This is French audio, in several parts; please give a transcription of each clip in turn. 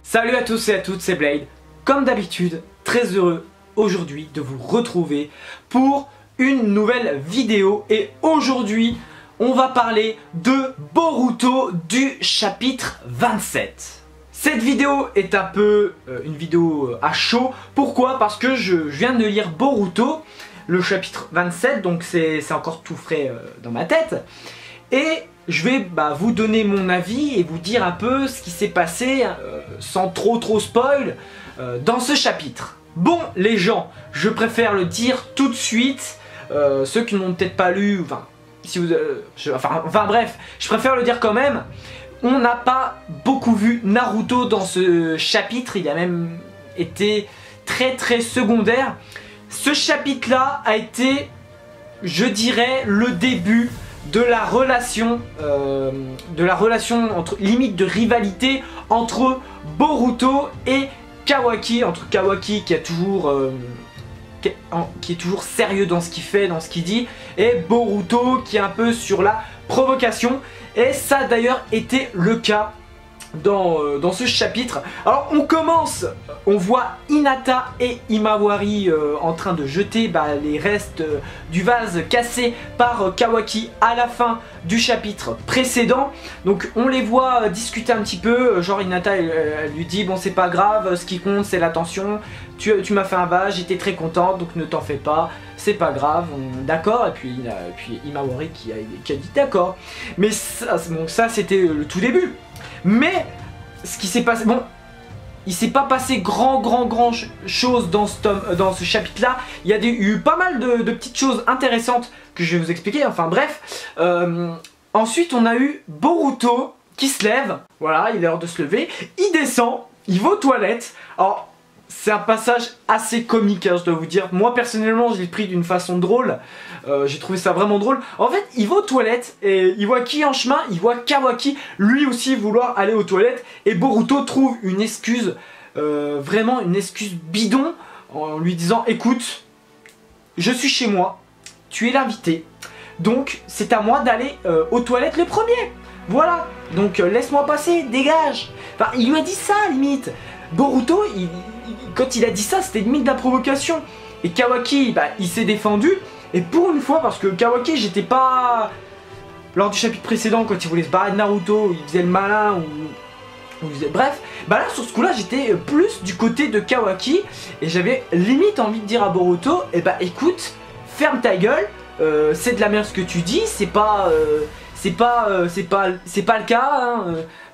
Salut à tous et à toutes, c'est Blade. Comme d'habitude, très heureux aujourd'hui de vous retrouver pour une nouvelle vidéo. Et aujourd'hui, on va parler de Boruto du chapitre 27. Cette vidéo est un peu une vidéo à chaud. Pourquoi? Parce que je viens de lire Boruto, le chapitre 27, donc c'est encore tout frais dans ma tête. Et je vais vous donner mon avis et vous dire un peu ce qui s'est passé sans trop spoil dans ce chapitre. Bon les gens, je préfère le dire tout de suite, ceux qui n'ont peut-être pas lu, bref, je préfère le dire quand même. On n'a pas beaucoup vu Naruto dans ce chapitre, il a même été très secondaire. Ce chapitre là a été, je dirais, le début de la relation entre limite de rivalité entre Boruto et Kawaki, entre Kawaki qui est toujours sérieux dans ce qu'il fait, dans ce qu'il dit, et Boruto qui est un peu sur la provocation. Et ça a d'ailleurs été le cas dans ce chapitre. Alors on commence, on voit Hinata et Himawari en train de jeter les restes du vase cassé par Kawaki à la fin du chapitre précédent. Donc on les voit discuter un petit peu, genre Hinata elle lui dit bon c'est pas grave, ce qui compte c'est l'attention, tu m'as fait un vase, j'étais très contente donc ne t'en fais pas, c'est pas grave, d'accord. Et puis Himawari qui a dit d'accord. Mais ça c'était le tout début. Mais ce qui s'est passé, bon, il s'est pas passé grand chose dans ce chapitre là. Il y a eu pas mal de petites choses intéressantes que je vais vous expliquer, enfin bref. Ensuite on a eu Boruto qui se lève, voilà, il est l'heure de se lever, il descend, il va aux toilettes. Alors c'est un passage assez comique, hein, je dois vous dire. Moi personnellement je l'ai pris d'une façon drôle, j'ai trouvé ça vraiment drôle. En fait il va aux toilettes et il voit qui en chemin? Il voit Kawaki lui aussi vouloir aller aux toilettes. Et Boruto trouve une excuse, vraiment une excuse bidon, en lui disant écoute, je suis chez moi, tu es l'invité, donc c'est à moi d'aller aux toilettes le premier. Voilà, donc laisse-moi passer, dégage. Enfin il lui a dit ça limite. Boruto, quand il a dit ça, c'était limite de la provocation. Et Kawaki, il s'est défendu. Et pour une fois, parce que Kawaki, j'étais pas... Lors du chapitre précédent, quand il voulait se barrer de Naruto, il faisait le malin, bref. Là, sur ce coup-là, j'étais plus du côté de Kawaki. Et j'avais limite envie de dire à Boruto, écoute, ferme ta gueule, c'est de la merde ce que tu dis, c'est pas le cas, hein.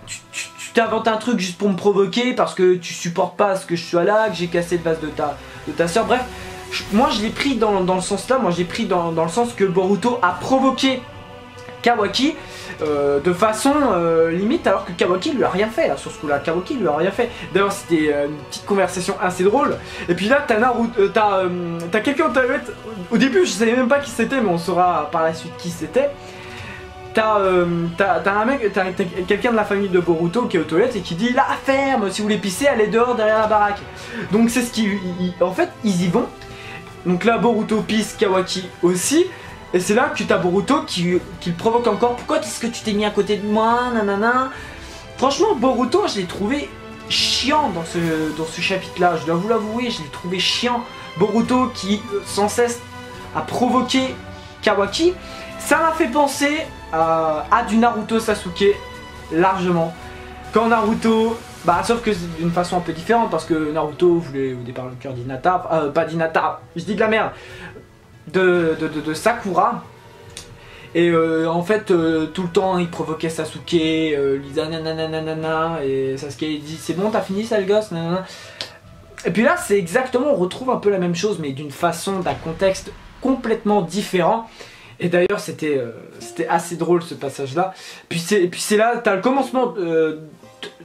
Tu t'inventes un truc juste pour me provoquer parce que tu supportes pas ce que je sois là, que j'ai cassé le vase de ta soeur. Bref, moi je l'ai pris dans le sens là, moi je l'ai pris dans le sens que Boruto a provoqué Kawaki de façon limite, alors que Kawaki lui a rien fait là, sur ce coup là. Kawaki lui a rien fait. D'ailleurs c'était une petite conversation assez drôle. Et puis là t'as quelqu'un au toilette. Au début je savais même pas qui c'était, mais on saura par la suite qui c'était. T'as quelqu'un de la famille de Boruto qui est aux toilettes et qui dit la ferme, si vous voulez pisser, allez dehors derrière la baraque. Donc c'est ce qui... En fait, ils y vont. Donc là, Boruto pisse, Kawaki aussi. Et c'est là que t'as Boruto qui le provoque encore. Pourquoi est-ce que tu t'es mis à côté de moi, nanana. Franchement, Boruto, je l'ai trouvé chiant dans ce chapitre-là. Je dois vous l'avouer, je l'ai trouvé chiant. Boruto qui, sans cesse, a provoqué Kawaki. Ça m'a fait penser à du Naruto Sasuke largement. Quand Naruto, sauf que c'est d'une façon un peu différente parce que Naruto voulait au départ le cœur d'Hinata, pas d'Hinata, je dis de la merde, de Sakura. Et en fait tout le temps il provoquait Sasuke, il disait nanana, et Sasuke il dit c'est bon t'as fini sale gosse, nanana. Et puis là c'est exactement, on retrouve un peu la même chose mais d'une façon, d'un contexte complètement différent. Et d'ailleurs c'était assez drôle ce passage là. Puis c'est là, t'as le commencement de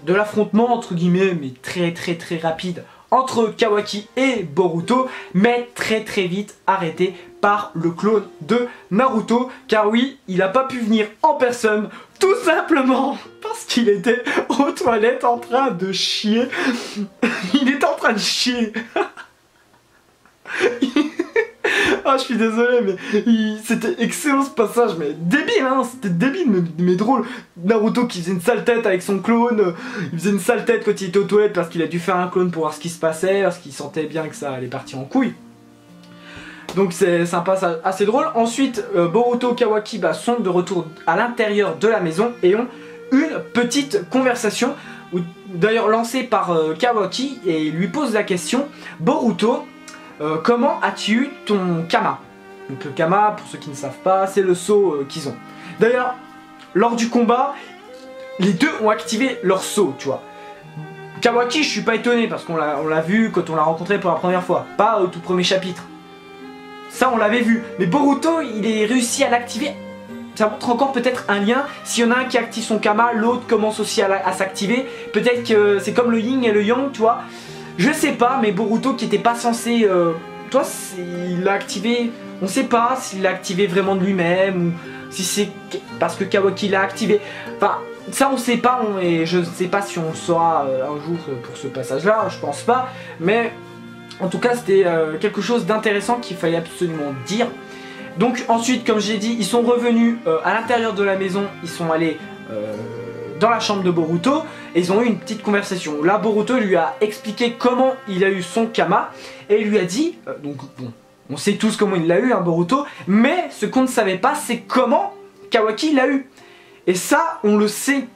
l'affrontement entre guillemets, mais très rapide, entre Kawaki et Boruto, mais très vite arrêté par le clone de Naruto. Car oui, il n'a pas pu venir en personne, tout simplement parce qu'il était aux toilettes en train de chier. Il était en train de chier. Ah, je suis désolé, mais c'était excellent ce passage, mais débile, hein, c'était débile, mais drôle. Naruto qui faisait une sale tête avec son clone, il faisait une sale tête quand il était aux toilettes parce qu'il a dû faire un clone pour voir ce qui se passait, parce qu'il sentait bien que ça allait partir en couille. Donc c'est un passage assez drôle. Ensuite, Boruto, Kawaki sont de retour à l'intérieur de la maison et ont une petite conversation, d'ailleurs lancée par Kawaki, et il lui pose la question: Boruto, comment as-tu eu ton Kama? Donc le Kama, pour ceux qui ne savent pas, c'est le sceau qu'ils ont. D'ailleurs, lors du combat, les deux ont activé leur sceau, tu vois. Kawaki, je suis pas étonné parce qu'on l'a vu quand on l'a rencontré pour la première fois, pas au tout premier chapitre. Ça on l'avait vu, mais Boruto il est réussi à l'activer. Ça montre encore peut-être un lien. S'il y en a un qui active son Kama, l'autre commence aussi à s'activer. Peut-être que c'est comme le yin et le yang, tu vois. Je sais pas, mais Boruto qui était pas censé... toi, il l'a activé... On sait pas s'il l'a activé vraiment de lui-même ou si c'est parce que Kawaki l'a activé. Enfin, ça on sait pas, et je ne sais pas si on le saura un jour pour ce passage-là, je pense pas. Mais... en tout cas, c'était quelque chose d'intéressant qu'il fallait absolument dire. Donc ensuite, comme j'ai dit, ils sont revenus à l'intérieur de la maison. Ils sont allés dans la chambre de Boruto et ils ont eu une petite conversation. Là, Boruto lui a expliqué comment il a eu son Kama et il lui a dit, donc bon, on sait tous comment il l'a eu, hein, Boruto, mais ce qu'on ne savait pas, c'est comment Kawaki l'a eu. Et ça, on le sait.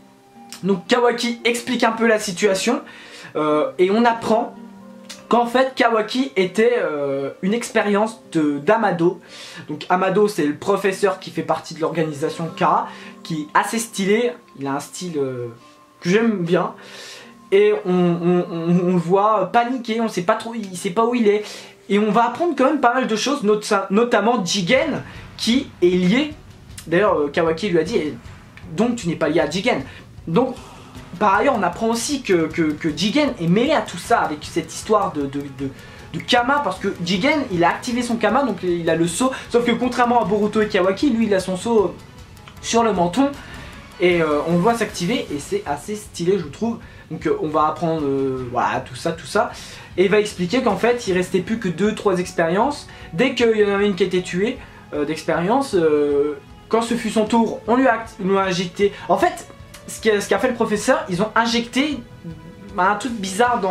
Donc Kawaki explique un peu la situation et on apprend qu'en fait Kawaki était une expérience d'Amado. Donc Amado, c'est le professeur qui fait partie de l'organisation Kara, qui est assez stylé, il a un style que j'aime bien. Et on le voit paniquer, on sait pas trop, il sait pas où il est. Et on va apprendre quand même pas mal de choses, notamment Jigen qui est lié. D'ailleurs Kawaki lui a dit, donc tu n'es pas lié à Jigen. Donc par ailleurs, on apprend aussi que Jigen est mêlé à tout ça avec cette histoire de Kama, parce que Jigen, il a activé son Kama, donc il a le sceau, sauf que contrairement à Boruto et Kawaki, lui il a son sceau sur le menton, et on le voit s'activer, et c'est assez stylé je trouve. Donc on va apprendre voilà, tout ça, et il va expliquer qu'en fait il restait plus que 2-3 expériences. Dès qu'il y en avait une qui a été tuée d'expérience, quand ce fut son tour, on lui a injecté, en fait ce qu'a fait le professeur, ils ont injecté un truc bizarre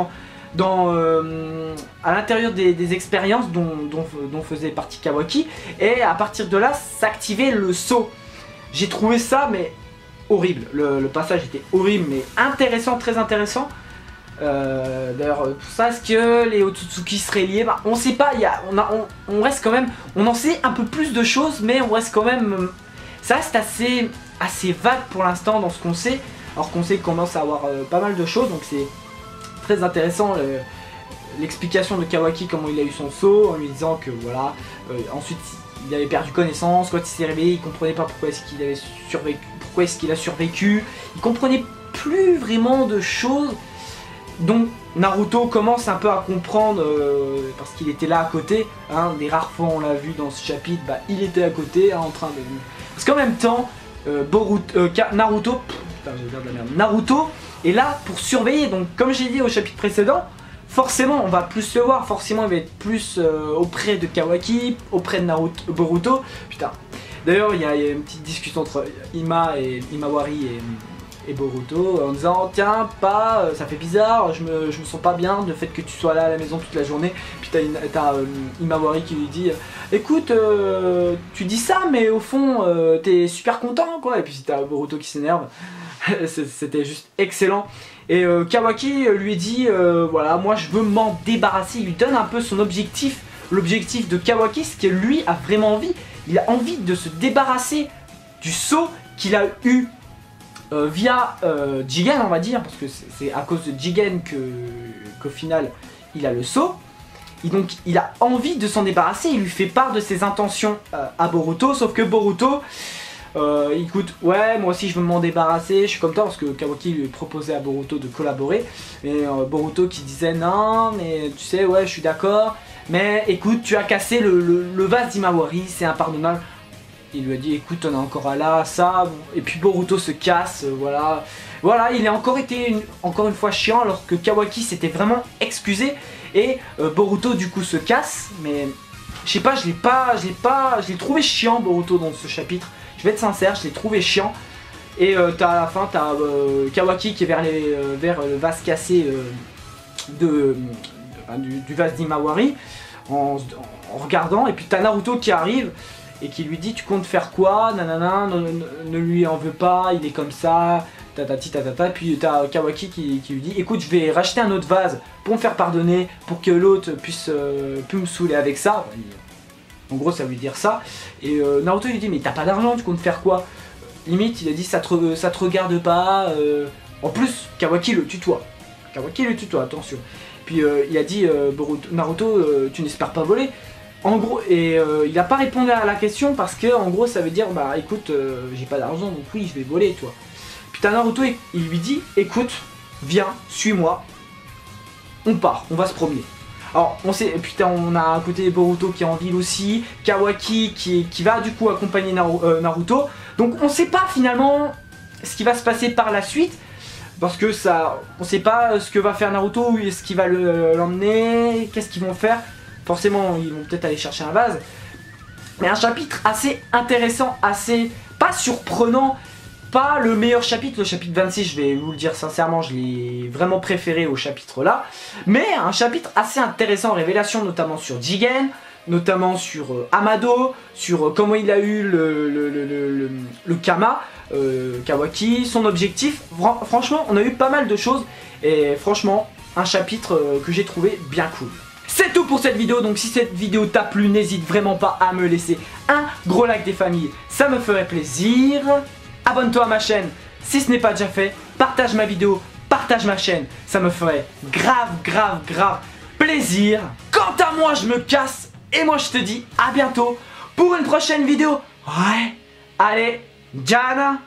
à l'intérieur des expériences dont faisait partie Kawaki, et à partir de là s'activait le sceau. J'ai trouvé ça mais horrible, le passage était horrible mais intéressant, très intéressant. D'ailleurs pour ça, est-ce que les Otsutsuki seraient liés? On sait pas, on reste quand même, on en sait un peu plus de choses, mais on reste quand même, ça reste assez vague pour l'instant dans ce qu'on sait, alors qu'on sait qu'on commence à avoir pas mal de choses, donc c'est très intéressant l'explication de Kawaki, comment il a eu son sceau, en lui disant que voilà, ensuite il avait perdu connaissance, quand il s'est réveillé il comprenait pas pourquoi est-ce qu'il avait survécu, pourquoi est-ce qu'il a survécu, il comprenait plus vraiment de choses, donc Naruto commence un peu à comprendre parce qu'il était là à côté, hein, des rares fois on l'a vu dans ce chapitre, il était à côté hein, en train de... Parce qu'en même temps, Naruto, putain, je vais dire de la merde, Naruto est là pour surveiller, donc comme j'ai dit au chapitre précédent, forcément on va plus le voir, forcément il va être plus auprès de Kawaki, auprès de Boruto, putain. D'ailleurs il y a une petite discussion entre Imawari et Boruto en disant tiens ça fait bizarre, je me sens pas bien le fait que tu sois là à la maison toute la journée. Puis t'as Imawari qui lui dit écoute tu dis ça mais au fond t'es super content quoi, et puis t'as Boruto qui s'énerve. C'était juste excellent. Et Kawaki lui dit voilà, moi je veux m'en débarrasser, il lui donne un peu son objectif, l'objectif de Kawaki, ce que lui a vraiment envie. Il a envie de se débarrasser du sceau qu'il a eu via Jigen, on va dire, parce que c'est à cause de Jigen qu'au final il a le sceau. Et donc il a envie de s'en débarrasser, il lui fait part de ses intentions à Boruto, sauf que Boruto écoute, ouais moi aussi je veux m'en débarrasser, je suis comme toi, parce que Kawaki lui proposait à Boruto de collaborer, mais Boruto qui disait non mais tu sais ouais je suis d'accord, mais écoute tu as cassé le vase d'Imawari, c'est impardonnable. Il lui a dit écoute on a encore à là, ça, et puis Boruto se casse, voilà. Voilà, il a encore été encore une fois chiant, alors que Kawaki s'était vraiment excusé, et Boruto du coup se casse, mais je sais pas, je l'ai trouvé chiant Boruto dans ce chapitre. Je vais être sincère, je l'ai trouvé chiant. Et à la fin, t'as Kawaki qui est vers le vase cassé du vase d'Imawari en regardant. Et puis t'as Naruto qui arrive et qui lui dit tu comptes faire quoi, nanana, ne lui en veux pas, il est comme ça, tatati tatata. Puis t'as Kawaki qui lui dit écoute, je vais racheter un autre vase pour me faire pardonner, pour que l'autre puisse plus me saouler avec ça. En gros ça veut dire ça. Et Naruto lui dit mais t'as pas d'argent, tu comptes faire quoi? Limite il a dit ça te regarde pas. En plus Kawaki le tutoie. Attention. Puis il a dit Naruto tu n'espères pas voler. En gros, et il a pas répondu à la question parce que en gros ça veut dire bah écoute j'ai pas d'argent donc oui je vais voler toi. Puis t'as Naruto il lui dit écoute viens suis-moi, on part, on va se promener. Alors on sait, putain on a à côté Boruto qui est en ville aussi, Kawaki qui va du coup accompagner Naruto. Donc on sait pas finalement ce qui va se passer par la suite. Parce que ça, on sait pas ce que va faire Naruto, est-ce qu'il va l'emmener, qu'est-ce qu'ils vont faire. Forcément ils vont peut-être aller chercher un vase. Mais un chapitre assez intéressant, assez pas surprenant. Pas le meilleur chapitre, le chapitre 26 je vais vous le dire sincèrement, je l'ai vraiment préféré au chapitre là. Mais un chapitre assez intéressant, révélation notamment sur Jigen, notamment sur Amado, sur comment il a eu le Kama, Kawaki, son objectif. Franchement on a eu pas mal de choses et franchement un chapitre que j'ai trouvé bien cool. C'est tout pour cette vidéo, donc si cette vidéo t'a plu, n'hésite vraiment pas à me laisser un gros like des familles, ça me ferait plaisir. Abonne-toi à ma chaîne si ce n'est pas déjà fait, partage ma vidéo, partage ma chaîne, ça me ferait grave plaisir. Quant à moi je me casse et moi je te dis à bientôt pour une prochaine vidéo. Ouais, allez, Jana.